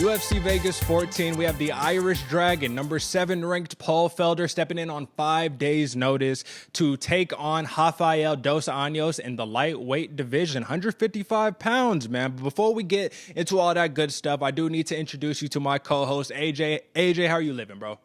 UFC Vegas 14, we have the Irish Dragon, number 7 ranked Paul Felder, stepping in on 5 days' notice to take on Rafael Dos Anjos in the lightweight division, 155 pounds, man. But before we get into all that good stuff, I do need to introduce you to my co-host, AJ. AJ, how are you living, bro?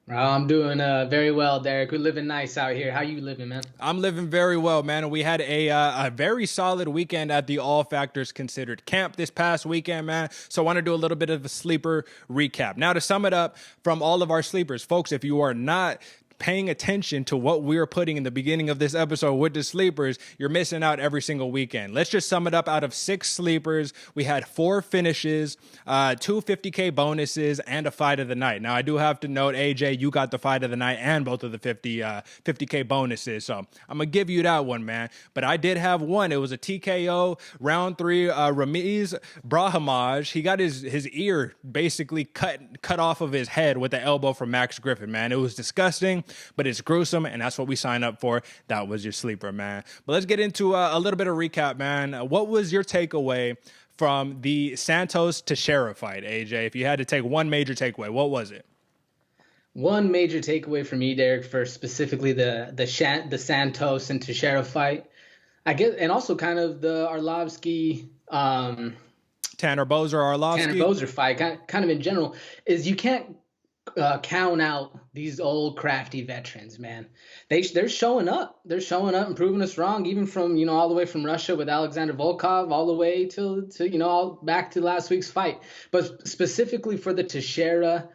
I'm doing very well, Derick. We're living nice out here. How you living, man? I'm living very well, man. We had a very solid weekend at the All Factors Considered camp this past weekend, man. So I want to do a little bit of a sleeper recap. Now, to sum it up from all of our sleepers, folks, if you are not paying attention to what we're putting in the beginning of this episode with the sleepers, you're missing out every single weekend. Let's just sum it up. Out of 6 sleepers, we had 4 finishes, 2 50K bonuses, and a fight of the night. Now, I do have to note, AJ, you got the fight of the night and both of the 50K bonuses. So I'm going to give you that one, man. But I did have one. It was a TKO, round 3, Ramiz Brahimaj. He got his ear basically cut off of his head with the elbow from Max Griffin, man. It was disgusting, but it's gruesome, and that's what we signed up for. That was your sleeper, man. But let's get into a little bit of recap, man. What was your takeaway from the Santos Teixeira fight, AJ? If you had to take one major takeaway, what was it? One major takeaway for me, Derick, for specifically the Santos and Teixeira fight, I guess, and also kind of the Arlovsky Tanner Boser fight, kind of in general, is you can't count out these old crafty veterans, man. They're showing up. They're showing up and proving us wrong, even from, all the way from Russia with Alexander Volkov all the way to all back to last week's fight. But specifically for the Teixeira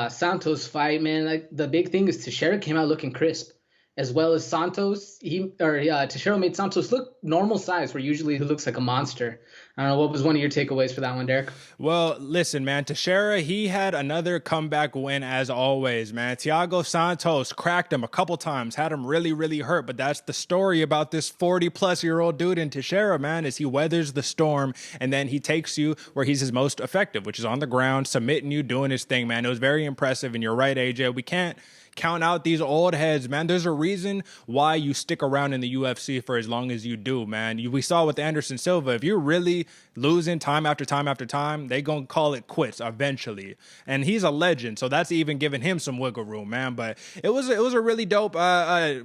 Santos fight, man, the big thing is Teixeira came out looking crisp, as well as Santos. Teixeira made Santos look normal size, where usually he looks like a monster. I don't know, what was one of your takeaways for that one, Derick? Well, listen, man, Teixeira, he had another comeback win as always, man. Thiago Santos cracked him a couple times, had him really, really hurt. But that's the story about this 40-plus-year-old dude in Teixeira, man, is he weathers the storm, and then he takes you where he's his most effective, which is on the ground, submitting you, doing his thing, man. It was very impressive, and you're right, AJ. We can't count out these old heads, man. There's a reason why you stick around in the UFC for as long as you do, man. We saw with Anderson Silva, if you're really losing time after time after time, they gonna call it quits eventually. And he's a legend, so that's even giving him some wiggle room, man. But it was a really dope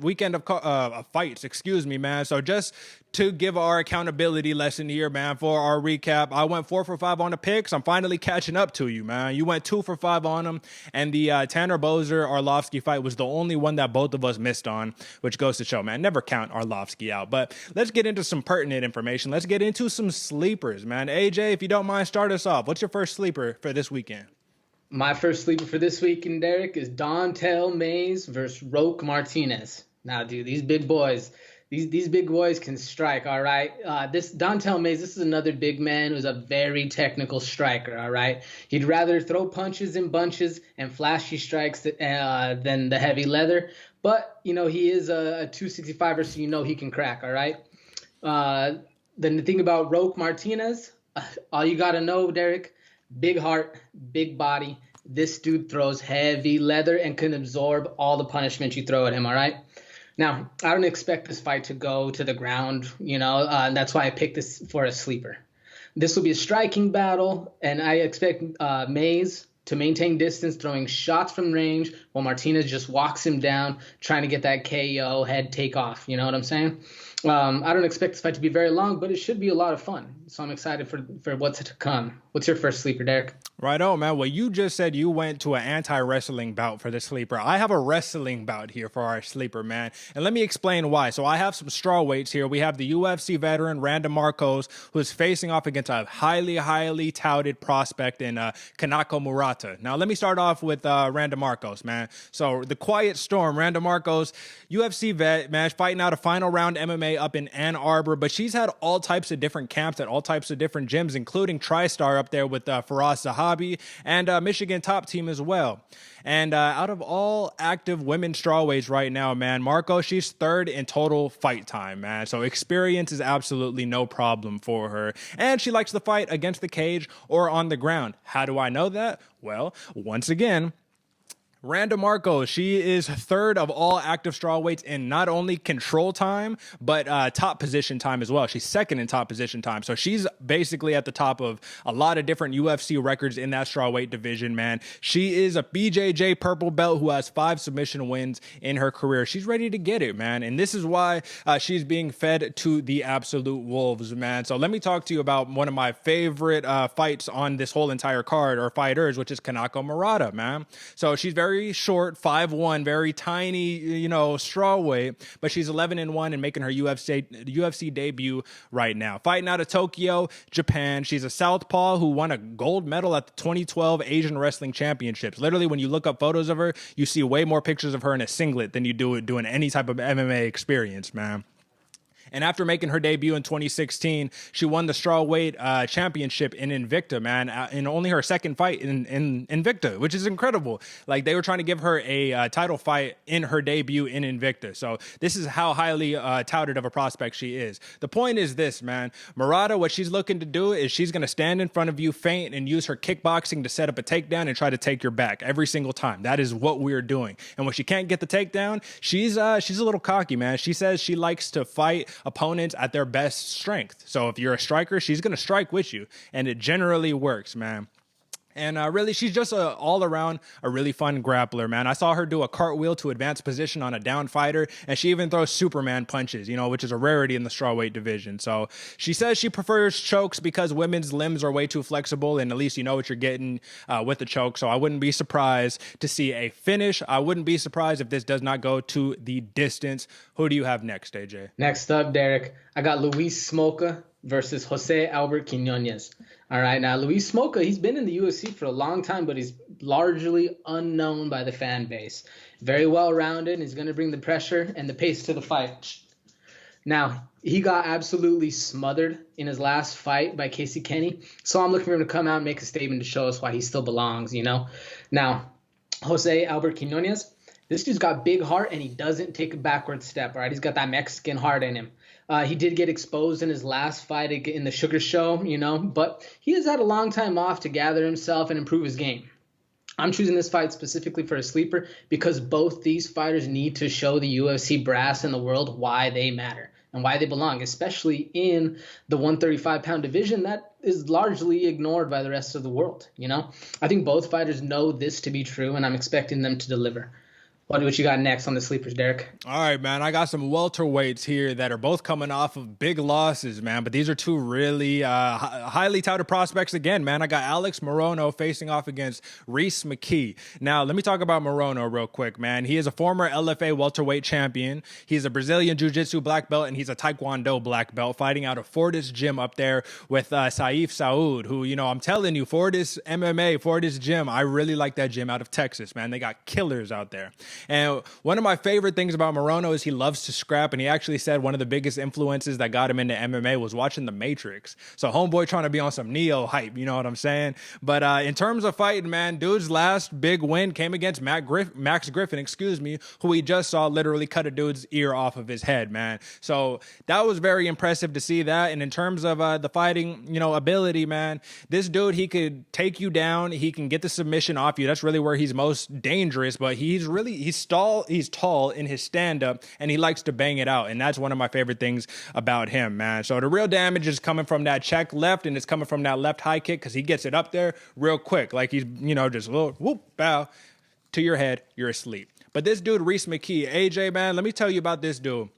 weekend of fights, man. So just to give our accountability lesson here, man, for our recap, I went 4 for 5 on the picks. I'm finally catching up to you, man. You went 2 for 5 on them, and the Tanner Boser Arlovsky fight was the only one that both of us missed on, which goes to show, man, never count Arlovsky out. But let's get into some pertinent information. Let's get into some sleepers, man. AJ, if you don't mind, start us off. What's your first sleeper for this weekend? My first sleeper for this weekend, Derick, is Don'Tale Mayes versus Roque Martinez. Now, dude, these big boys can strike, all right? This Don'Tale Mayes, this is another big man who's a very technical striker, all right? He'd rather throw punches in bunches and flashy strikes than the heavy leather. But, he is a 265er, so he can crack, all right? Then the thing about Roque Martinez, all you got to know, Derick, big heart, big body. This dude throws heavy leather and can absorb all the punishment you throw at him, all right? Now, I don't expect this fight to go to the ground, and that's why I picked this for a sleeper. This will be a striking battle, and I expect Mayes to maintain distance, throwing shots from range, while Martinez just walks him down, trying to get that KO head takeoff. You know what I'm saying? I don't expect this fight to be very long, but it should be a lot of fun. So I'm excited for what's to come. What's your first sleeper, Derick? Right on, man. Well, you just said you went to an anti-wrestling bout for the sleeper. I have a wrestling bout here for our sleeper, man. And let me explain why. So I have some straw weights here. We have the UFC veteran, Randa Marcos, who is facing off against a highly, highly touted prospect in Kanako Morata. Now, let me start off with Randa Marcos, man. So the Quiet Storm, Randa Marcos, UFC vet, man, fighting out a final round MMA up in Ann Arbor, but she's had all types of different camps at all types of different gyms, including TriStar up there with Faraz Zahabi and Michigan Top Team as well. And out of all active women strawweights right now, man, Marco, she's third in total fight time, man. So experience is absolutely no problem for her. And she likes to fight against the cage or on the ground. How do I know that? Well, once again, Randa Markos, she is third of all active strawweights in not only control time, but top position time as well. She's second in top position time. So she's basically at the top of a lot of different UFC records in that strawweight division, man. She is a BJJ purple belt who has 5 submission wins in her career. She's ready to get it, man. And this is why she's being fed to the absolute wolves, man. So let me talk to you about one of my favorite fights on this whole entire card, or fighters, which is Kanako Morata, man. So she's very short, 5'1", very tiny, strawweight, but she's 11-1 and making her UFC debut right now. Fighting out of Tokyo, Japan. She's a southpaw who won a gold medal at the 2012 Asian Wrestling Championships. Literally, when you look up photos of her, you see way more pictures of her in a singlet than you do doing any type of MMA experience, man. And after making her debut in 2016, she won the strawweight championship in Invicta, man, in only her second fight in Invicta, which is incredible. Like, they were trying to give her a title fight in her debut in Invicta. So this is how highly touted of a prospect she is. The point is this, man. Murata, what she's looking to do is she's going to stand in front of you, feint, and use her kickboxing to set up a takedown and try to take your back every single time. That is what we're doing. And when she can't get the takedown, she's a little cocky, man. She says she likes to fight opponents at their best strength. So if you're a striker, she's going to strike with you, and it generally works, man. And really, she's just all around a really fun grappler, man. I saw her do a cartwheel to advanced position on a down fighter, and she even throws Superman punches, which is a rarity in the strawweight division. So she says she prefers chokes because women's limbs are way too flexible, and at least you know what you're getting with the choke. So I wouldn't be surprised to see a finish. I wouldn't be surprised if this does not go to the distance. Who do you have next, AJ? Next up, Derick, I got Luis Smoka versus Jose Albert Quinones. All right, now Luis Smoka, he's been in the UFC for a long time, but he's largely unknown by the fan base. Very well-rounded, and he's going to bring the pressure and the pace to the fight. Now, he got absolutely smothered in his last fight by Casey Kenny, so I'm looking for him to come out and make a statement to show us why he still belongs, Now, Jose Albert Quinones, this dude's got big heart, and he doesn't take a backward step, all right? He's got that Mexican heart in him. He did get exposed in his last fight in the Sugar Show, but he has had a long time off to gather himself and improve his game. I'm choosing this fight specifically for a sleeper because both these fighters need to show the UFC brass in the world why they matter and why they belong, especially in the 135-pound division that is largely ignored by the rest of the world, I think both fighters know this to be true, and I'm expecting them to deliver. What you got next on the sleepers, Derick? All right, man. I got some welterweights here that are both coming off of big losses, man. But these are two really highly touted prospects again, man. I got Alex Morono facing off against Rhys McKee. Now, let me talk about Morono real quick, man. He is a former LFA welterweight champion. He's a Brazilian jiu-jitsu black belt, and he's a Taekwondo black belt fighting out of Fortis Gym up there with Saif Saud, who, I'm telling you, Fortis MMA, Fortis Gym, I really like that gym out of Texas, man. They got killers out there. And one of my favorite things about Morono is he loves to scrap, and he actually said one of the biggest influences that got him into MMA was watching The Matrix. So homeboy trying to be on some Neo hype, you know what I'm saying? But in terms of fighting, man, dude's last big win came against Max Griffin, who he just saw literally cut a dude's ear off of his head, man. So that was very impressive to see that. And in terms of the fighting, ability, man, this dude, he could take you down. He can get the submission off you. That's really where he's most dangerous, but he's tall in his stand-up, and he likes to bang it out, and that's one of my favorite things about him, man. So the real damage is coming from that check left, and it's coming from that left high kick because he gets it up there real quick. Like he's, just a little whoop, bow to your head, you're asleep. But this dude, Rhys McKee, AJ, man, let me tell you about this dude.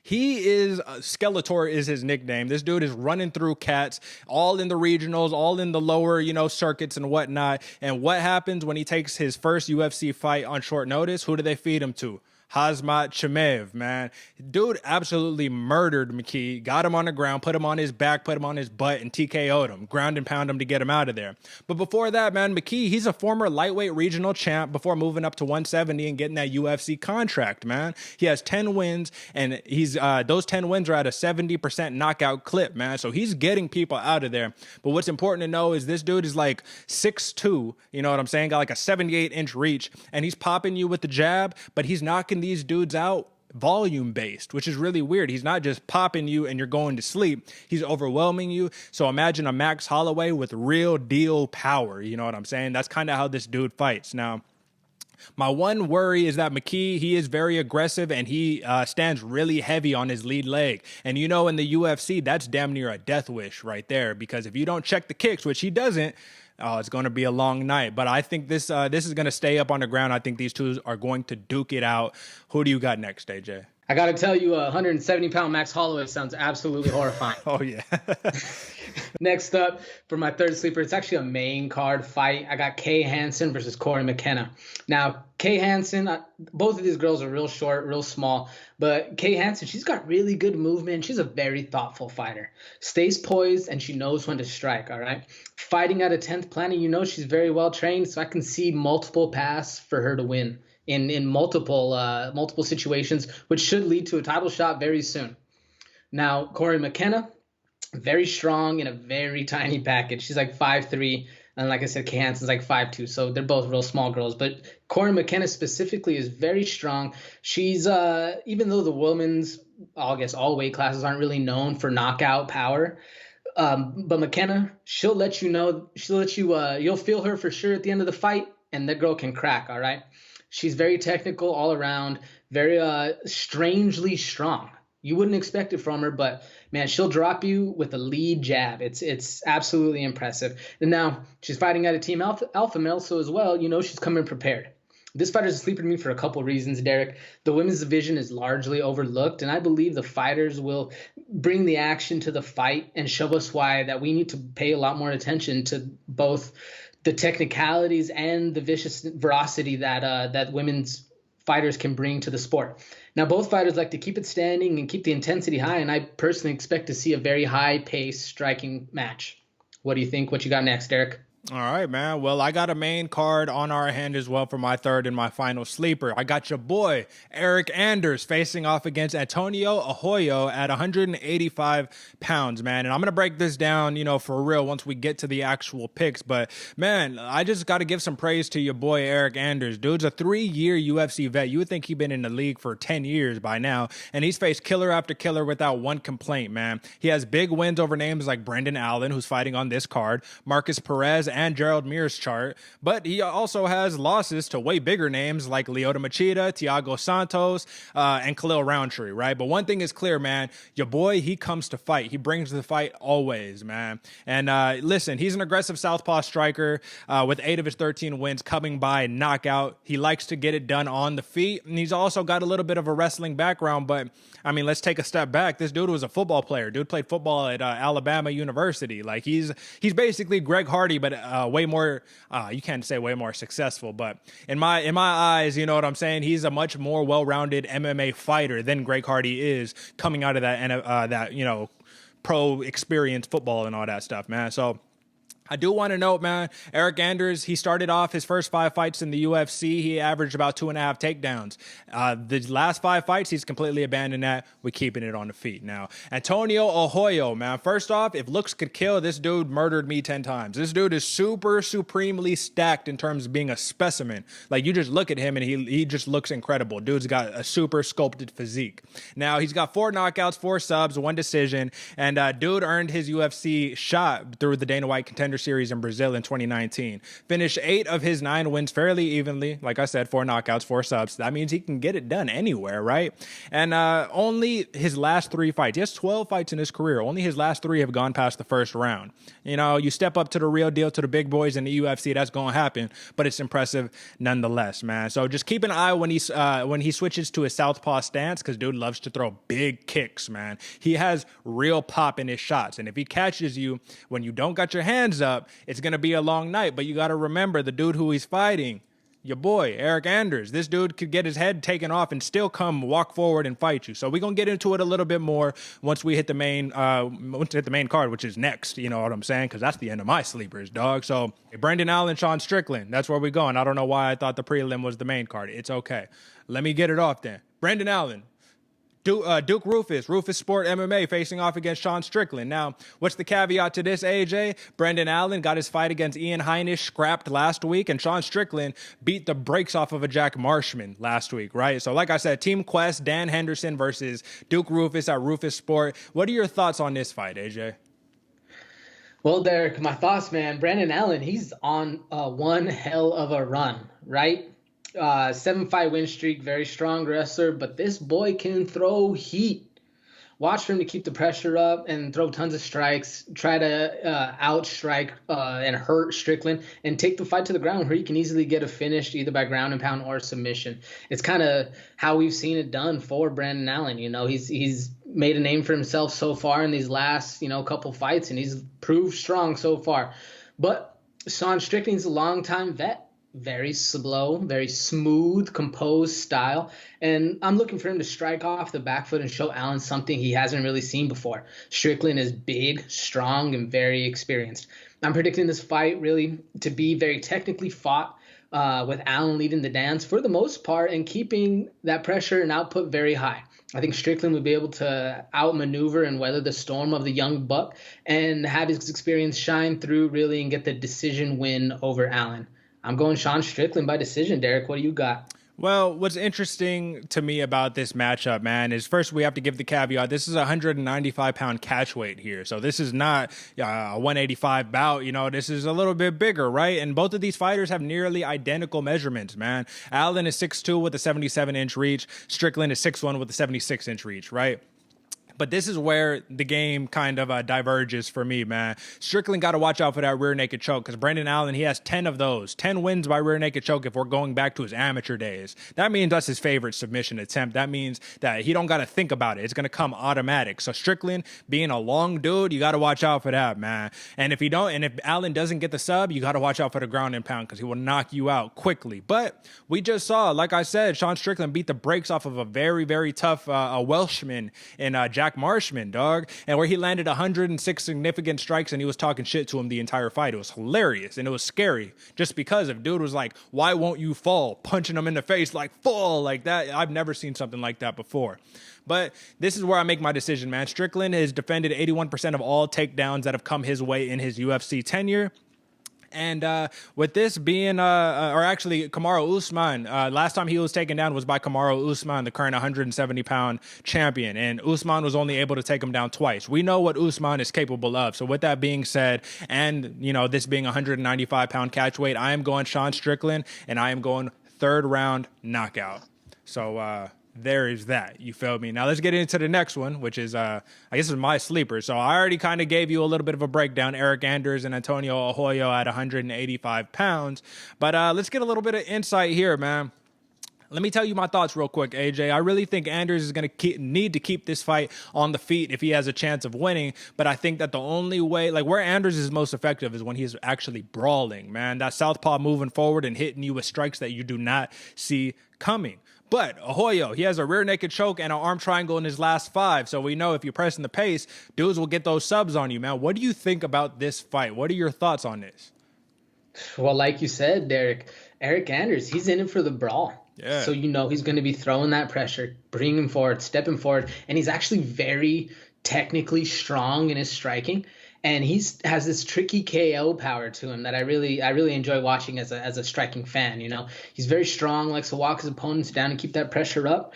He is, Skeletor is his nickname. This dude is running through cats, all in the regionals, all in the lower, circuits and whatnot. And what happens when he takes his first UFC fight on short notice? Who do they feed him to? Khamzat Chimaev, man. Dude absolutely murdered McKee, got him on the ground, put him on his back, put him on his butt, and TKO'd him, ground and pound him to get him out of there. But before that, man, McKee, he's a former lightweight regional champ before moving up to 170 and getting that UFC contract, man. He has 10 wins, and he's those 10 wins are at a 70% knockout clip, man. So he's getting people out of there. But what's important to know is this dude is like 6'2", you know what I'm saying? Got like a 78-inch reach, and he's popping you with the jab, but he's knocking these dudes out volume based, which is really weird. He's not just popping you and you're going to sleep. He's overwhelming you. So imagine a Max Holloway with real deal power. You know what I'm saying? That's kind of how this dude fights. Now, My one worry is that McKee, he is very aggressive and he stands really heavy on his lead leg. And you know, in the UFC, that's damn near a death wish right there, because if you don't check the kicks, which he doesn't, oh, it's going to be a long night. But I think this is going to stay up on the ground. I think these two are going to duke it out. Who do you got next, AJ? I got to tell you, 170-pound Max Holloway sounds absolutely horrifying. Oh, yeah. Next up, for my third sleeper, it's actually a main card fight. I got Kay Hanson versus Corey Mckenna. Now, Kay Hanson, both of these girls are real short, real small. But Kay Hanson, she's got really good movement. She's a very thoughtful fighter. Stays poised, and she knows when to strike, all right? Fighting at a 10th Planet, you know she's very well trained, so I can see multiple paths for her to win in multiple situations, which should lead to a title shot very soon. Now, Corey Mckenna, very strong in a very tiny package. She's like 5'3", and like I said, Kay Hanson's like 5'2", so they're both real small girls. But Corey Mckenna specifically is very strong. She's even though the women's, I guess all weight classes aren't really known for knockout power, but McKenna, she'll let you know, you'll feel her for sure at the end of the fight, and that girl can crack, all right? She's very technical all around, very strangely strong. You wouldn't expect it from her, but man, she'll drop you with a lead jab. It's absolutely impressive. And now she's fighting at a team alpha male, so as well, you know she's coming prepared. This fighter's a sleeper to me for a couple reasons, Derick. The women's division is largely overlooked, and I believe the fighters will bring the action to the fight and show us why that we need to pay a lot more attention to both the technicalities and the vicious ferocity that women's fighters can bring to the sport. Now, both fighters like to keep it standing and keep the intensity high, and I personally expect to see a very high-paced striking match. What do you think? What you got next, Derick? All right, man. Well, I got a main card on our hand as well for my third and my final sleeper. I got your boy, Eryk Anders, facing off against Antonio Arroyo at 185 pounds, man. And I'm going to break this down, you know, for real once we get to the actual picks. But, man, I just got to give some praise to your boy, Eryk Anders. Dude's a 3-year UFC vet. You would think he'd been in the league for 10 years by now. And he's faced killer after killer without one complaint, man. He has big wins over names like Brendan Allen, who's fighting on this card, Marcus Perez, and Gerald Mears chart, but he also has losses to way bigger names like Lyoto Machida, Thiago Santos, and Khalil Roundtree, right? But one thing is clear, man, your boy, he comes to fight. He brings the fight always, man. And listen, he's an aggressive southpaw striker with 8 of his 13 wins coming by knockout. He likes to get it done on the feet, and he's also got a little bit of a wrestling background, but I mean, let's take a step back. This dude was a football player. Dude played football at Alabama University. Like, he's basically Greg Hardy, but way more, you can't say way more successful, but in my eyes, you know what I'm saying? He's a much more well-rounded MMA fighter than Greg Hardy is coming out of that you know, pro experience football and all that stuff, man. So I do want to note, man, Eryk Anders, he started off his first 5 fights in the UFC. He averaged about 2.5 takedowns. The last 5 fights, he's completely abandoned that. We're keeping it on the feet. Now, Antonio Arroyo, man, first off, if looks could kill, this dude murdered me 10 times. This dude is super supremely stacked in terms of being a specimen. Like, you just look at him and he just looks incredible. Dude's got a super sculpted physique. Now, he's got 4 knockouts, 4 subs, 1 decision, and dude earned his UFC shot through the Dana White Contender Series in Brazil in 2019. Finished 8 of his 9 wins fairly evenly. Like I said, 4 knockouts, 4 subs. That means he can get it done anywhere, right? And only his last 3 fights. He has 12 fights in his career. Only his last 3 have gone past the first round. You know, you step up to the real deal, to the big boys in the UFC, that's going to happen, but it's impressive nonetheless, man. So just keep an eye when he switches to his southpaw stance, because dude loves to throw big kicks, man. He has real pop in his shots, and if he catches you when you don't got your hands up, it's going to be a long night. But you got to remember, the dude who he's fighting, your boy, Eryk Anders, this dude could get his head taken off and still come walk forward and fight you. So we're going to get into it a little bit more once we hit the main card, which is next. You know what I'm saying? Because that's the end of my sleepers, dog. So Brendan Allen, Sean Strickland, that's where we're going. I don't know why I thought the prelim was the main card. It's okay. Let me get it off then. Brendan Allen, Duke Rufus Sport MMA facing off against Sean Strickland. Now, what's the caveat to this, AJ? Brendan Allen got his fight against Ian Heinisch scrapped last week, and Sean Strickland beat the brakes off of a Jack Marshman last week, right? So like I said, Team Quest, Dan Henderson versus Duke Rufus at Rufus Sport. What are your thoughts on this fight, AJ? Well, Derick, my thoughts, man. Brendan Allen, he's on one hell of a run, right? 7-fight win streak, very strong wrestler, but this boy can throw heat. Watch for him to keep the pressure up and throw tons of strikes, try to outstrike and hurt Strickland, and take the fight to the ground where he can easily get a finish either by ground and pound or submission. It's kind of how we've seen it done for Brandon Allen. You know, he's made a name for himself so far in these last, couple fights, and he's proved strong so far. But Sean Strickland's a longtime vet. Very slow, very smooth, composed style. And I'm looking for him to strike off the back foot and show Allen something he hasn't really seen before. Strickland is big, strong, and very experienced. I'm predicting this fight really to be very technically fought, with Allen leading the dance for the most part and keeping that pressure and output very high. I think Strickland would be able to outmaneuver and weather the storm of the young buck and have his experience shine through really and get the decision win over Allen. I'm going Sean Strickland by decision. Derick, what do you got? Well, what's interesting to me about this matchup, man, is first we have to give the caveat. This is a 195-pound catch weight here. So this is not a 185 bout. This is a little bit bigger, right? And both of these fighters have nearly identical measurements, man. Allen is 6'2" with a 77-inch reach. Strickland is 6'1" with a 76-inch reach, right? But this is where the game kind of diverges for me, man. Strickland got to watch out for that rear naked choke because Brandon Allen, he has 10 of those. 10 wins by rear naked choke if we're going back to his amateur days. That means that's his favorite submission attempt. That means that he don't got to think about it. It's going to come automatic. So Strickland, being a long dude, you got to watch out for that, man. And if Allen doesn't get the sub, you got to watch out for the ground and pound because he will knock you out quickly. But we just saw, like I said, Sean Strickland beat the brakes off of a very, very tough Welshman in Jack Marshman, dog, and where he landed 106 significant strikes and he was talking shit to him the entire fight. It was hilarious and it was scary just because if dude was like, why won't you fall? Punching him in the face like, fall like that. I've never seen something like that before. But this is where I make my decision, man. Strickland has defended 81% of all takedowns that have come his way in his UFC tenure. And with this being, or actually Kamaru Usman, last time he was taken down was by Kamaru Usman, the current 170-pound champion. And Usman was only able to take him down twice. We know what Usman is capable of. So with that being said, and, this being a 195-pound catch weight, I am going Sean Strickland, and I am going third round knockout. So, there is that. You feel me? Now let's get into the next one, which is, I guess is my sleeper. So I already kind of gave you a little bit of a breakdown. Eric Anders and Antonio Arroyo at 185 pounds. But let's get a little bit of insight here, man. Let me tell you my thoughts real quick, AJ. I really think Anders is going to need to keep this fight on the feet if he has a chance of winning. But I think that the only way, like where Anders is most effective is when he's actually brawling, man. That southpaw moving forward and hitting you with strikes that you do not see coming. But Arroyo, he has a rear naked choke and an arm triangle in his last 5. So we know if you're pressing the pace, dudes will get those subs on you, man. What do you think about this fight? What are your thoughts on this? Well, like you said, Derick, Eric Anders, he's in it for the brawl. Yeah. So he's going to be throwing that pressure, bringing him forward, stepping forward. And he's actually very technically strong in his striking. And has this tricky KO power to him that I really enjoy watching as a striking fan. He's very strong, likes to walk his opponents down and keep that pressure up.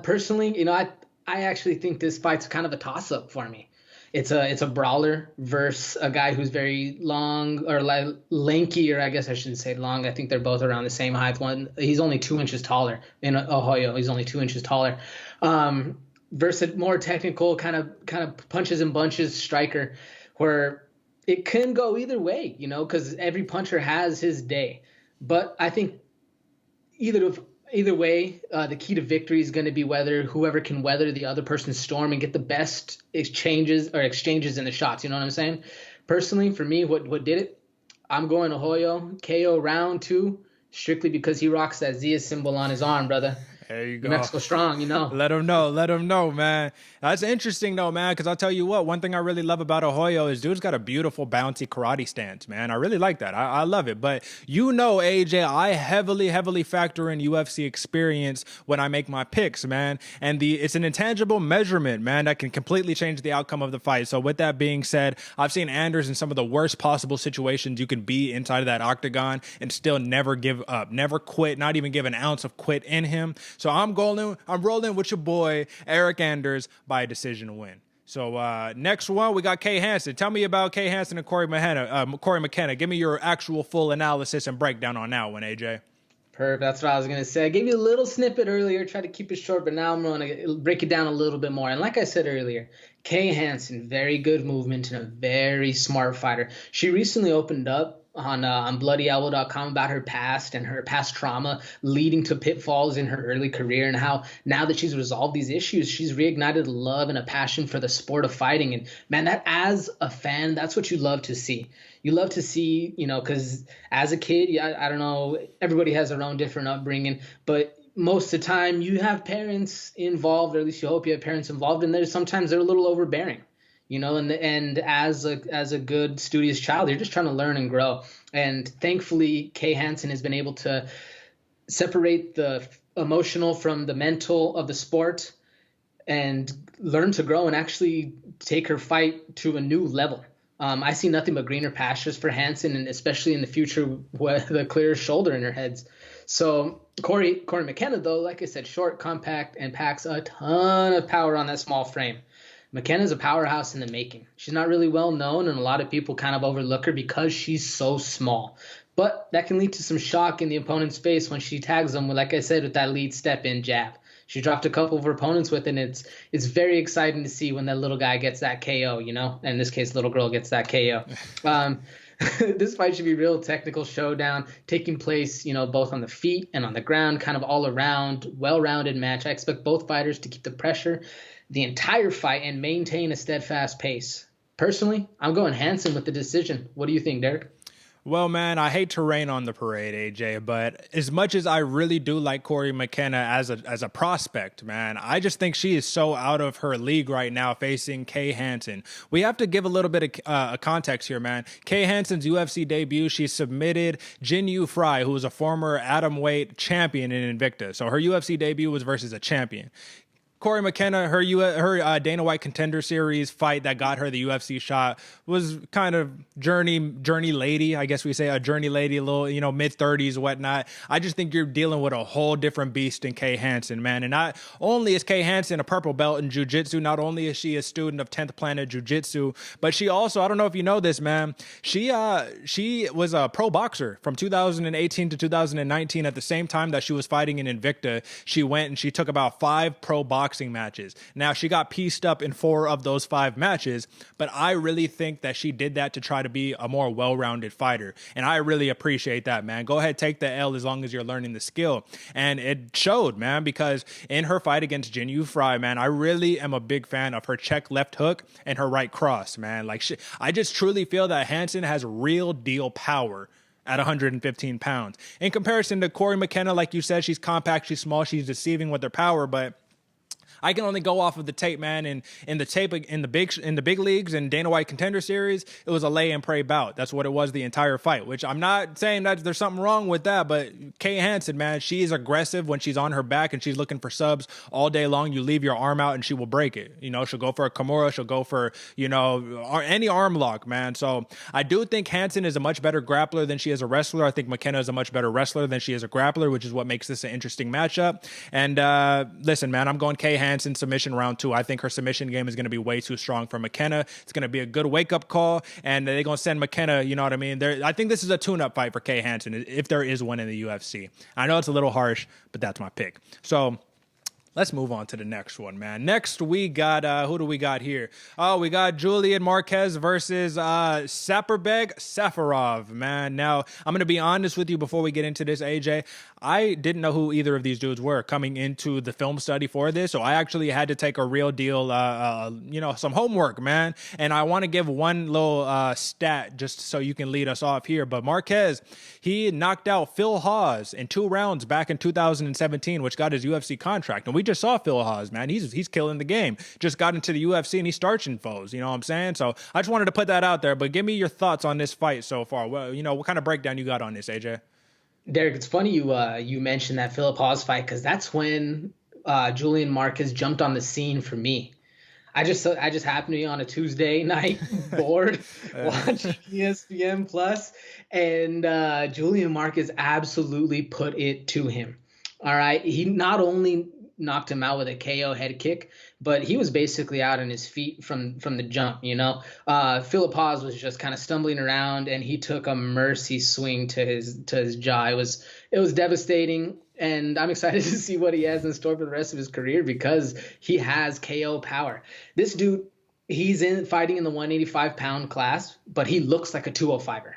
Personally, I actually think this fight's kind of a toss up for me. It's a brawler versus a guy who's very long or lanky, or I guess I shouldn't say long. I think they're both around the same height. He's only 2 inches taller. In Arroyo, he's only 2 inches taller. Versus a more technical kind of punches and bunches striker where it can go either way, because every puncher has his day. But I think either way, the key to victory is going to be whoever can weather the other person's storm and get the best exchanges in the shots. You know what I'm saying? Personally, for me, what did it? I'm going Arroyo KO round 2, strictly because he rocks that Zia symbol on his arm, brother. There you go. Mexico strong, Let him know, man. That's interesting, though, man, because I'll tell you what, one thing I really love about Arroyo is dude's got a beautiful, bouncy karate stance, man. I really like that. I love it. But AJ, I heavily factor in UFC experience when I make my picks, man. And it's an intangible measurement, man, that can completely change the outcome of the fight. So with that being said, I've seen Anders in some of the worst possible situations you can be inside of that octagon and still never give up, never quit, not even give an ounce of quit in him. So I'm rolling with your boy, Eric Anders, by a decision win. So next one, we got Kay Hanson. Tell me about Kay Hanson and Corey Mckenna. Give me your actual full analysis and breakdown on that one, AJ. Perfect. That's what I was going to say. I gave you a little snippet earlier, tried to keep it short, but now I'm going to break it down a little bit more. And like I said earlier, Kay Hanson, very good movement and a very smart fighter. She recently opened up on bloodyelbow.com about her past and her past trauma leading to pitfalls in her early career, and how now that she's resolved these issues, she's reignited a love and a passion for the sport of fighting. And man, that as a fan, that's what you love to see. You love to see, because as a kid, I don't know, everybody has their own different upbringing, but most of the time you have parents involved, or at least you hope you have parents involved, and sometimes they're a little overbearing. And as a good studious child, you're just trying to learn and grow. And thankfully, Kay Hanson has been able to separate the emotional from the mental of the sport and learn to grow and actually take her fight to a new level. I see nothing but greener pastures for Hanson, and especially in the future with a clearer shoulder in her heads. So Corey Mckenna, though, like I said, short, compact, and packs a ton of power on that small frame. McKenna's a powerhouse in the making. She's not really well known, and a lot of people kind of overlook her because she's so small. But that can lead to some shock in the opponent's face when she tags them, like I said, with that lead step-in jab. She dropped a couple of her opponents with it, and it's very exciting to see when that little guy gets that KO, In this case, little girl gets that KO. This fight should be a real technical showdown taking place, both on the feet and on the ground, kind of all around, well-rounded match. I expect both fighters to keep the pressure the entire fight and maintain a steadfast pace. Personally, I'm going Hanson with the decision. What do you think, Derick? Well, man, I hate to rain on the parade, AJ, but as much as I really do like Corey Mckenna as a prospect, man, I just think she is so out of her league right now facing Kay Hanson. We have to give a little bit of context here, man. Kay Hanson's UFC debut, she submitted Jin Yu Fry, who was a former atomweight champion in Invicta. So her UFC debut was versus a champion. Corey Mckenna, her Dana White Contender Series fight that got her the UFC shot was kind of journey lady, I guess we say, a journey lady, a little, mid-30s, whatnot. I just think you're dealing with a whole different beast in Kay Hanson, man. And not only is Kay Hanson a purple belt in jiu-jitsu, not only is she a student of 10th Planet Jiu-Jitsu, but she also, I don't know if you know this, man, she was a pro boxer from 2018 to 2019. At the same time that she was fighting in Invicta, she went and she took about 5 pro boxing matches. Now, she got pieced up in 4 of those 5 matches, but I really think that she did that to try to be a more well-rounded fighter, and I really appreciate that, man. Go ahead, take the L as long as you're learning the skill, and it showed, man, because in her fight against Jin Yu Fry, man, I really am a big fan of her check left hook and her right cross, man. I just truly feel that Hanson has real deal power at 115 pounds. In comparison to Corey Mckenna, like you said, she's compact, she's small, she's deceiving with her power, but I can only go off of the tape, man. And in the big leagues and Dana White Contender Series, it was a lay and pray bout. That's what it was the entire fight. Which I'm not saying that there's something wrong with that, but Kay Hanson, man, she's aggressive when she's on her back and she's looking for subs all day long. You leave your arm out and she will break it. She'll go for a Kimura, she'll go for any arm lock, man. So I do think Hanson is a much better grappler than she is a wrestler. I think McKenna is a much better wrestler than she is a grappler, which is what makes this an interesting matchup. And listen, man, I'm going Kay Hanson submission round 2. I think her submission game is going to be way too strong for McKenna. It's going to be a good wake-up call, and they're going to send McKenna, you know what I mean? I think this is a tune-up fight for Kay Hanson, if there is one in the UFC. I know it's a little harsh, but that's my pick. So let's move on to the next one, man. Next, we got, who do we got here? Oh, we got Julian Marquez versus Saparbeg Safarov, man. Now, I'm going to be honest with you before we get into this, AJ. I didn't know who either of these dudes were coming into the film study for this, so I actually had to take a real deal, some homework, man. And I want to give one little stat just so you can lead us off here. But Marquez, he knocked out Phil Hawes in 2 rounds back in 2017, which got his UFC contract. And we just saw Phil Hawes, man. He's killing the game. Just got into the UFC and he's starching foes. You know what I'm saying? So I just wanted to put that out there. But give me your thoughts on this fight so far. Well, what kind of breakdown you got on this, AJ? Derick, it's funny you mentioned that Philip Hawes fight, because that's when Julian Marquez jumped on the scene for me. I just happened to be on a Tuesday night bored watching ESPN Plus, and Julian Marquez absolutely put it to him. All right, he not only knocked him out with a KO head kick, but he was basically out on his feet from the jump. Philip Paz was just kind of stumbling around, and he took a mercy swing to his jaw. It was devastating, and I'm excited to see what he has in store for the rest of his career because he has KO power. This dude, he's fighting in the 185-pound class, but he looks like a 205er.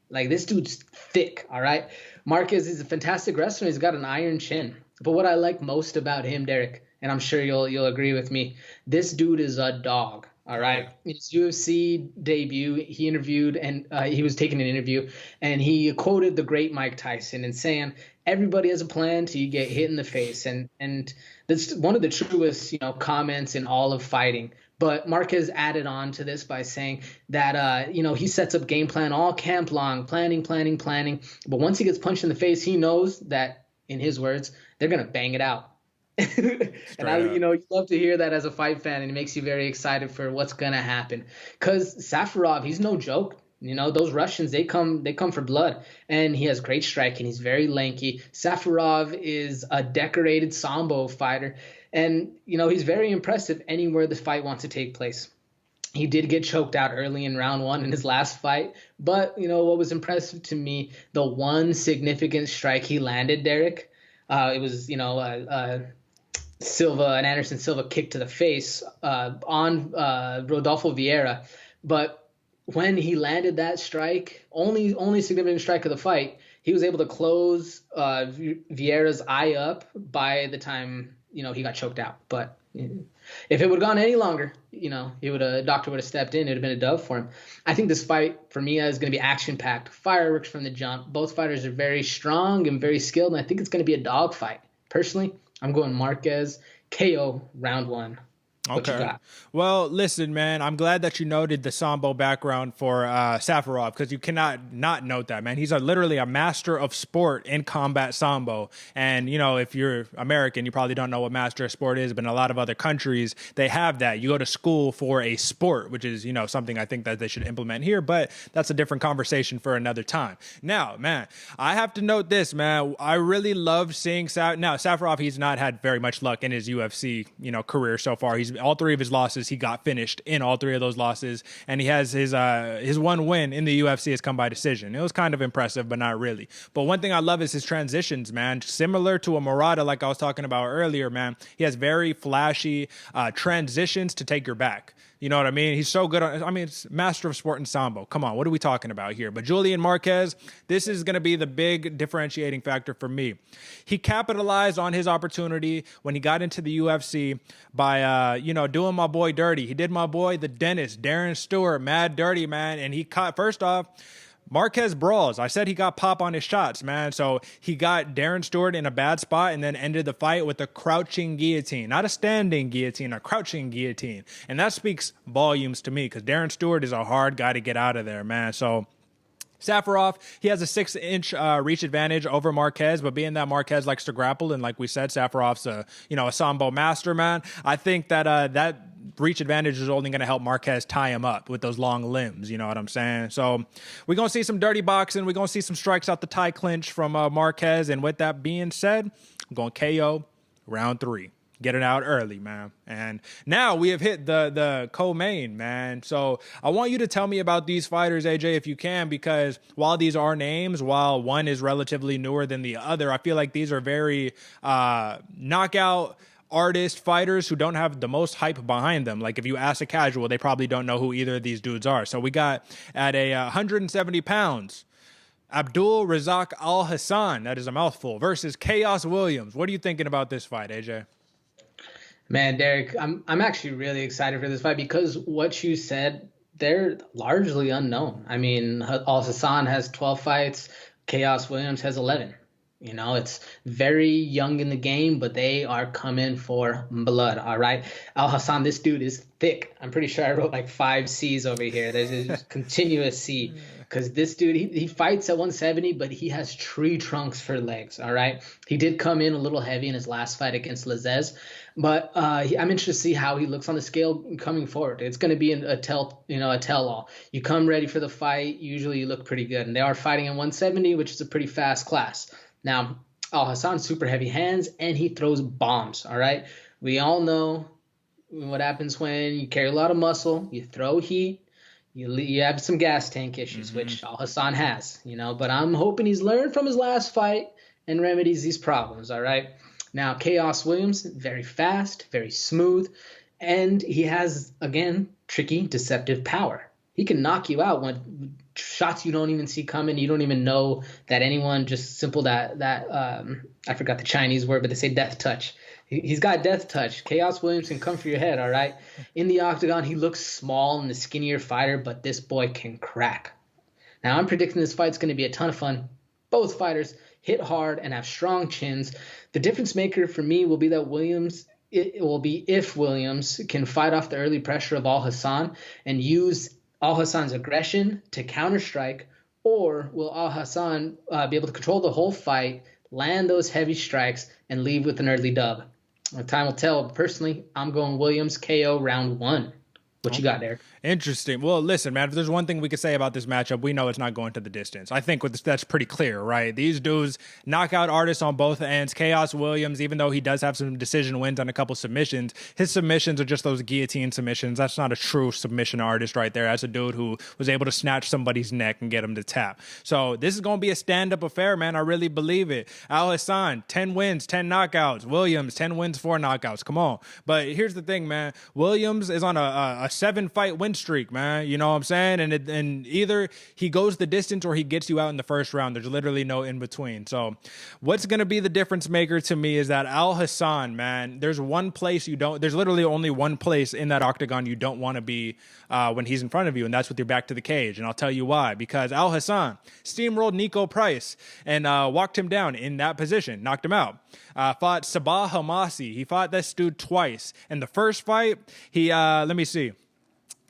Like, this dude's thick, all right? Marquez is a fantastic wrestler. He's got an iron chin. But what I like most about him, Derick, and I'm sure you'll agree with me, this dude is a dog, all right? His UFC debut, he interviewed, and he was taking an interview, and he quoted the great Mike Tyson and saying, everybody has a plan till you get hit in the face. And that's one of the truest, comments in all of fighting. But Marquez added on to this by saying that, he sets up game plan all camp long, planning. But once he gets punched in the face, he knows that, in his words, they're going to bang it out. And you love to hear that as a fight fan, and it makes you very excited for what's going to happen. Because Safarov, he's no joke. Those Russians, they come for blood, and he has great striking. He's very lanky. Safarov is a decorated Sambo fighter. And, he's very impressive anywhere the fight wants to take place. He did get choked out early in round 1 in his last fight. But, what was impressive to me, the one significant strike he landed, Derick, it was, an Anderson Silva kick to the face on Rodolfo Vieira. But when he landed that strike, only significant strike of the fight, he was able to close Vieira's eye up by the time he got choked out. But if it would have gone any longer, doctor would have stepped in. It would have been a dub for him. I think this fight, for me, is going to be action-packed. Fireworks from the jump. Both fighters are very strong and very skilled, and I think it's going to be a dog fight. Personally, I'm going Marquez, KO, round 1. What you got? Well, listen, man, I'm glad that you noted the Sambo background for Safarov, because you cannot not note that, man. He's literally a master of sport in combat Sambo. And, if you're American, you probably don't know what master of sport is, but in a lot of other countries, they have that. You go to school for a sport, which is, something I think that they should implement here, but that's a different conversation for another time. Now, man, I have to note this, man. I really love seeing Safarov. He's not had very much luck in his UFC, career so far. All 3 of his losses, he got finished in all 3 of those losses, and he has his one win in the UFC has come by decision. It was kind of impressive, but not really. But one thing I love is his transitions, man. Similar to a Morata, like I was talking about earlier, man. He has very flashy transitions to take your back. You know what I mean? He's so good it's master of sport in Sambo. Come on, what are we talking about here? But Julian Marquez, this is going to be the big differentiating factor for me. He capitalized on his opportunity when he got into the UFC by, doing my boy dirty. He did my boy, the dentist, Darren Stewart, mad dirty, man. And he caught, first off, Marquez brawls. I said he got pop on his shots, man. So he got Darren Stewart in a bad spot and then ended the fight with a crouching guillotine. Not a standing guillotine, a crouching guillotine. And that speaks volumes to me because Darren Stewart is a hard guy to get out of there, man. So Safarov, he has a 6-inch reach advantage over Marquez, but being that Marquez likes to grapple, and like we said, Safarov's a Sambo master, man. I think that that reach advantage is only going to help Marquez tie him up with those long limbs. You know what I'm saying? So we're going to see some dirty boxing. We're going to see some strikes out the tie clinch from Marquez. And with that being said, I'm going KO round 3. Get it out early, man. And now we have hit the co-main, man. So I want you to tell me about these fighters, AJ, if you can, because while these are names, while one is relatively newer than the other, I feel like these are very knockout artist fighters who don't have the most hype behind them. Like if you ask a casual, they probably don't know who either of these dudes are. So we got at 170 pounds, Abdul Razak Al Hassan, that is a mouthful, versus Chaos Williams. What are you thinking about this fight, AJ? Man, Derick, I'm actually really excited for this fight because what you said, they're largely unknown. I mean, Al Hassan has 12 fights, Chaos Williams has 11. It's very young in the game, but they are coming for blood, all right? Al Hassan, this dude is thick. I'm pretty sure I wrote like 5 C's over here. There's a continuous C because this dude, he fights at 170, but he has tree trunks for legs, all right? He did come in a little heavy in his last fight against Lazez, but I'm interested to see how he looks on the scale coming forward. It's going to be a tell-all. You come ready for the fight, usually you look pretty good, and they are fighting at 170, which is a pretty fast class. Now, Oh, Hassan's super heavy hands, and he throws bombs. All right, we all know what happens when you carry a lot of muscle, you throw heat, you have some gas tank issues, which Al Hassan has, But I'm hoping he's learned from his last fight and remedies these problems. All right. Now, Chaos Williams, very fast, very smooth, and he has, again, tricky, deceptive power. He can knock you out when shots you don't even see coming. You don't even know that anyone, just simple that I forgot the Chinese word, but they say death touch. He's got death touch. Chaos Williams can come for your head, all right? In the octagon, he looks small and the skinnier fighter, but this boy can crack. Now, I'm predicting this fight's going to be a ton of fun. Both fighters hit hard and have strong chins. The difference maker for me will be that it will be if Williams can fight off the early pressure of Al Hassan and use Al Hassan's aggression to counterstrike, or will Al Hassan be able to control the whole fight, land those heavy strikes, and leave with an early dub? Time will tell. Personally, I'm going Williams KO round 1. What you got, Derick? Interesting. Well, listen, man, if there's one thing we could say about this matchup, we know it's not going to the distance. I think that's pretty clear, right? These dudes knockout artists on both ends. Chaos Williams, even though he does have some decision wins on a couple submissions, his submissions are just those guillotine submissions. That's not a true submission artist right there. That's a dude who was able to snatch somebody's neck and get him to tap. So this is going to be a stand-up affair, man. I really believe it. Al Hassan, 10 wins, 10 knockouts. Williams, 10 wins, 4 knockouts. Come on. But here's the thing, man. Williams is on a 7-fight win streak, man. You know what I'm saying? And either he goes the distance or he gets you out in the first round. There's literally no in between. So what's going to be the difference maker to me is that Al Hassan, man, there's literally only one place in that octagon you don't want to be when he's in front of you, and that's with your back to the cage. And I'll tell you why. Because Al Hassan steamrolled Nico Price and walked him down in that position, knocked him out. Fought Sabah Hamasi. He fought this dude twice. In the first fight, let me see.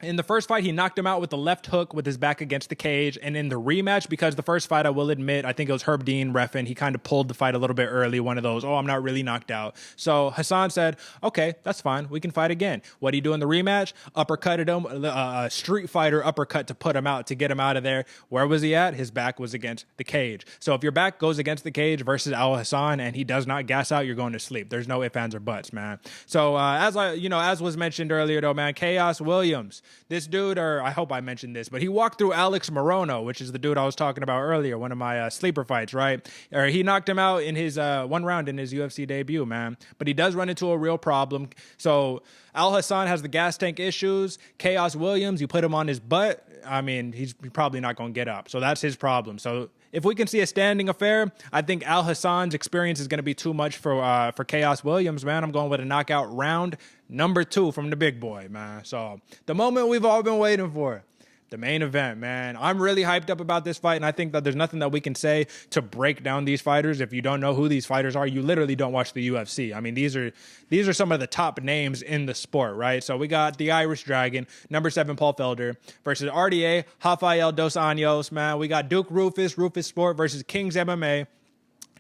In the first fight, he knocked him out with the left hook with his back against the cage. And in the rematch, because the first fight, I will admit, I think it was Herb Dean reffing, he kind of pulled the fight a little bit early, one of those, I'm not really knocked out. So Hassan said, okay, that's fine. We can fight again. What do you do in the rematch? Uppercutted him, a Street Fighter uppercut to put him out, to get him out of there. Where was he at? His back was against the cage. So if your back goes against the cage versus Al Hassan and he does not gas out, you're going to sleep. There's no ifs, ands, or buts, man. So as was mentioned earlier, though, man, Chaos Williams, this dude, or I hope I mentioned this, but he walked through Alex Morono, which is the dude I was talking about earlier, one of my sleeper fights, right? Or he knocked him out in his one round in his UFC debut, man. But he does run into a real problem. So Al Hassan has the gas tank issues. Chaos Williams, you put him on his butt, I mean, he's probably not going to get up. So that's his problem. So if we can see a standing affair, I think Al Hassan's experience is going to be too much for Chaos Williams, man. I'm going with a knockout round number 2 from the big boy, man. So the moment we've all been waiting for, the main event, man. I'm really hyped up about this fight, and I think that there's nothing that we can say to break down these fighters. If you don't know who these fighters are, you literally don't watch the UFC. I mean, these are some of the top names in the sport, right? So we got the Irish Dragon, number 7, Paul Felder, versus RDA, Rafael Dos Anjos, man. We got Duke Rufus Sport versus Kings MMA.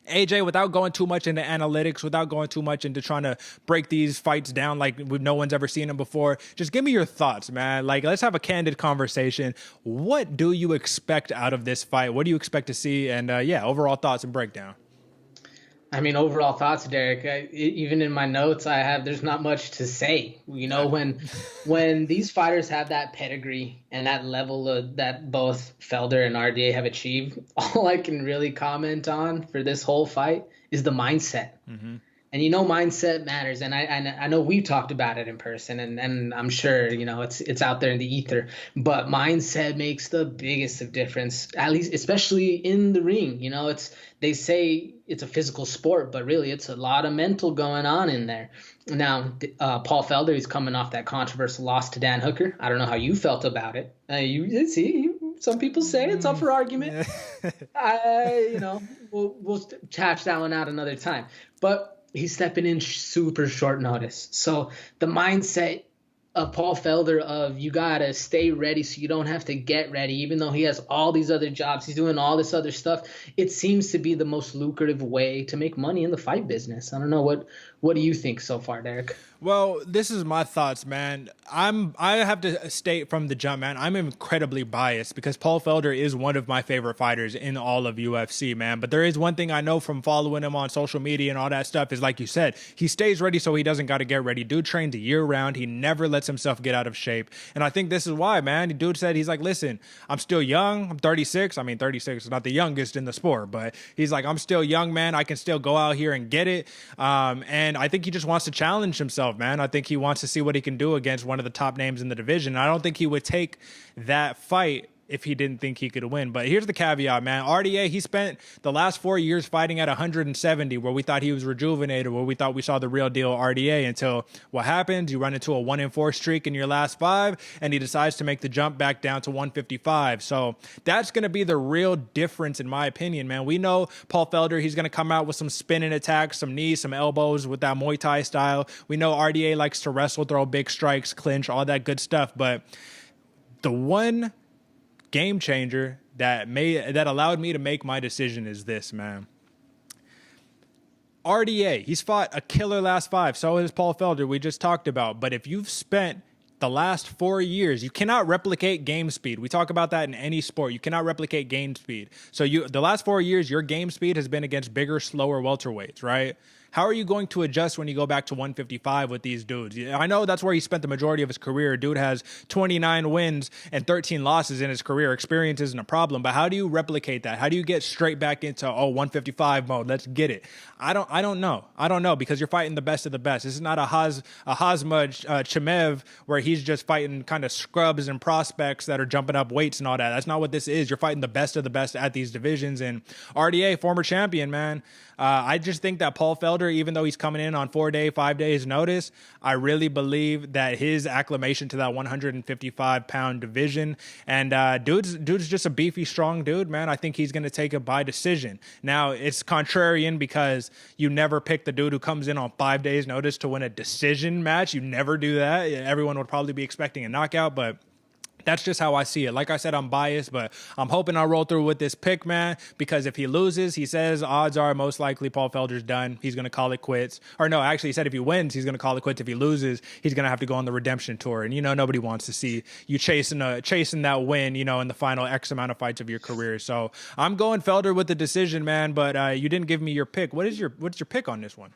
AJ, without going too much into analytics, without going too much into trying to break these fights down like no one's ever seen them before, just give me your thoughts, man. Like, let's have a candid conversation. What do you expect out of this fight? What do you expect to see? And overall thoughts and breakdown. I mean, overall thoughts, Derick. Even in my notes, there's not much to say. When these fighters have that pedigree and that level that both Felder and RDA have achieved, all I can really comment on for this whole fight is the mindset. Mm-hmm. And mindset matters. And I know we've talked about it in person, and I'm sure it's out there in the ether. But mindset makes the biggest of difference, at least especially in the ring. They say it's a physical sport, but really it's a lot of mental going on in there. Now, Paul Felder, he's coming off that controversial loss to Dan Hooker. I don't know how you felt about it. You see, some people say it's up for argument. We'll hatch that one out another time. But he's stepping in super short notice. So the mindset Paul Felder of you gotta stay ready so you don't have to get ready, even though he has all these other jobs, he's doing all this other stuff. It seems to be the most lucrative way to make money in the fight business. I don't know, what do you think so far, Derick? Well, this is my thoughts, man. I have to state from the jump, man, I'm incredibly biased because Paul Felder is one of my favorite fighters in all of UFC, man. But there is one thing I know from following him on social media and all that stuff is, like you said, he stays ready so he doesn't got to get ready. Dude trains a year round. He never lets himself get out of shape. And I think this is why, man. The dude said, he's like, listen, I'm still young. I'm 36. I mean, 36 is not the youngest in the sport, but he's like, I'm still young, man. I can still go out here and get it. And I think he just wants to challenge himself, man. I think he wants to see what he can do against one of the top names in the division. I don't think he would take that fight if he didn't think he could win. But here's the caveat, man. RDA, he spent the last 4 years fighting at 170, where we thought he was rejuvenated, where we thought we saw the real deal RDA, until what happens? You run into a 1-4 streak in your last 5, and he decides to make the jump back down to 155. So that's going to be the real difference, in my opinion, man. We know Paul Felder, he's going to come out with some spinning attacks, some knees, some elbows with that Muay Thai style. We know RDA likes to wrestle, throw big strikes, clinch, all that good stuff. But the one game changer that allowed me to make my decision is this, man. RDA, he's fought a killer last 5. So has Paul Felder, we just talked about. But if you've spent the last 4 years, you cannot replicate game speed. We talk about that in any sport. You cannot replicate game speed. So the last 4 years, your game speed has been against bigger, slower welterweights, right? How are you going to adjust when you go back to 155 with these dudes? I know that's where he spent the majority of his career. Dude has 29 wins and 13 losses in his career. Experience isn't a problem, but how do you replicate that? How do you get straight back into 155 mode? Let's get it. I don't know. I don't know, because you're fighting the best of the best. This is not a Hazma Chimev where he's just fighting kind of scrubs and prospects that are jumping up weights and all that. That's not what this is. You're fighting the best of the best at these divisions. And RDA, former champion, man. I just think that Paul Felder, even though he's coming in on 5 days notice, I really believe that his acclimation to that 155-pound division, and dude's just a beefy, strong dude, man. I think he's going to take it by decision. Now, it's contrarian because you never pick the dude who comes in on 5 days notice to win a decision match. You never do that. Everyone would probably be expecting a knockout, but that's just how I see it. Like I said, I'm biased, but I'm hoping I'll roll through with this pick, man, because if he loses, he says odds are most likely Paul Felder's done. He's going to call it quits. Or no, actually, he said if he wins, he's going to call it quits. If he loses, he's going to have to go on the redemption tour. And, nobody wants to see you chasing that win, in the final X amount of fights of your career. So I'm going Felder with the decision, man, but you didn't give me your pick. What's your pick on this one?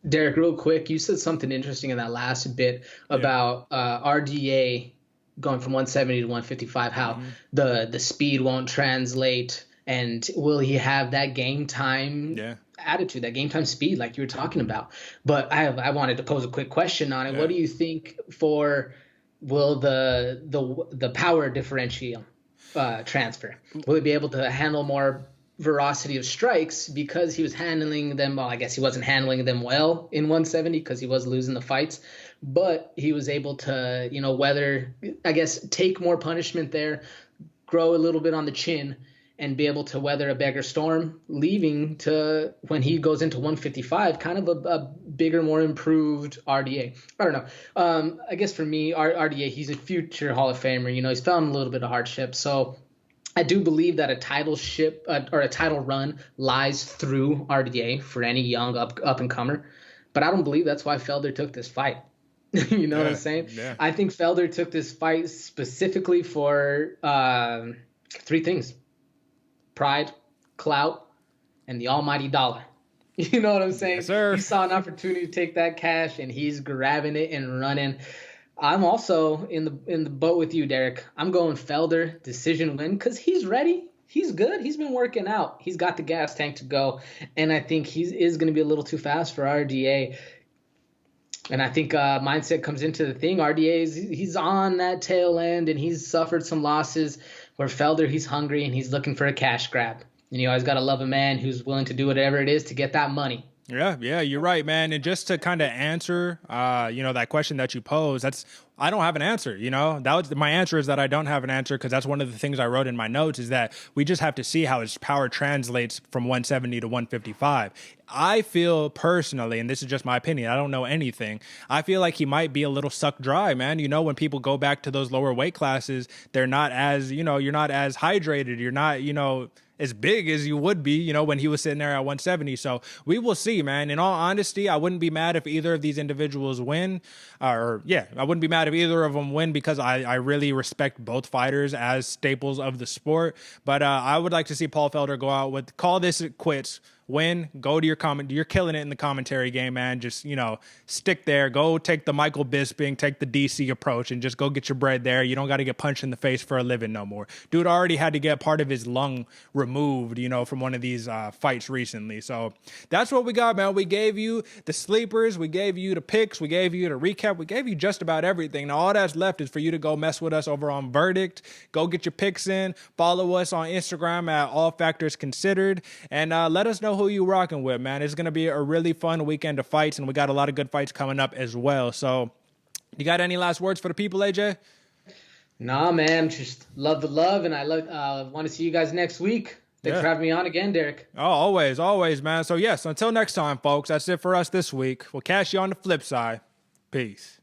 Derick, real quick, you said something interesting in that last bit about RDA going from 170 to 155, how the speed won't translate, and will he have that game time attitude, that game time speed like you were talking about? But I wanted to pose a quick question on it. What do you think will the power differential transfer? Will he be able to handle more veracity of strikes because he was handling them? Well, I guess he wasn't handling them well in 170 because he was losing the fights, but he was able to, take more punishment there, grow a little bit on the chin, and be able to weather a bigger storm, leaving to when he goes into 155, kind of a bigger, more improved RDA. I don't know. I guess for me, RDA, he's a future Hall of Famer. He's found a little bit of hardship. So I do believe that a title run lies through RDA for any young up and comer, but I don't believe that's why Felder took this fight. You know what I'm saying? Yeah. I think Felder took this fight specifically for 3 things: pride, clout, and the almighty dollar. You know what I'm saying? Yes, sir. He saw an opportunity to take that cash, and he's grabbing it and running. I'm also in the boat with you, Derick. I'm going Felder, decision win, because he's ready. He's good. He's been working out. He's got the gas tank to go, and I think he is going to be a little too fast for RDA. And I think mindset comes into the thing. RDA he's on that tail end, and he's suffered some losses. Where Felder, he's hungry and he's looking for a cash grab. And you always got to love a man who's willing to do whatever it is to get that money. Yeah, you're right, man. And just to kind of answer, that question that you posed, that's I don't have an answer, you know. That was my answer, is that I don't have an answer, because that's one of the things I wrote in my notes, is that we just have to see how his power translates from 170 to 155. I feel personally, and this is just my opinion, I don't know anything, I feel like he might be a little sucked dry, man. You know, when people go back to those lower weight classes, they're not as, you know, you're not as hydrated, you're not, you know, as big as you would be, you know, when he was sitting there at 170. So we will see, man. In all honesty, I wouldn't be mad if either of these individuals win. I wouldn't be mad if either of them win, because I really respect both fighters as staples of the sport. But I would like to see Paul Felder go out with, call this quits, win, go to your comment. You're killing it in the commentary game, man. Just, you know, stick there. Go take the Michael Bisping, take the DC approach, and just go get your bread there. You don't got to get punched in the face for a living no more. Dude already had to get part of his lung removed, you know, from one of these fights recently. So that's what we got, man. We gave you the sleepers. We gave you the picks. We gave you the recap. We gave you just about everything. Now, all that's left is for you to go mess with us over on Verdict. Go get your picks in. Follow us on Instagram at All Factors Considered. And let us know who you rocking with, man. It's going to be a really fun weekend of fights, and we got a lot of good fights coming up as well. So you got any last words for the people, AJ? Nah, man. Just love the love, and I want to see you guys next week. Thanks for having me on again, Derick. Oh, always, man. So yes, until next time, folks, that's it for us this week. We'll catch you on the flip side. Peace.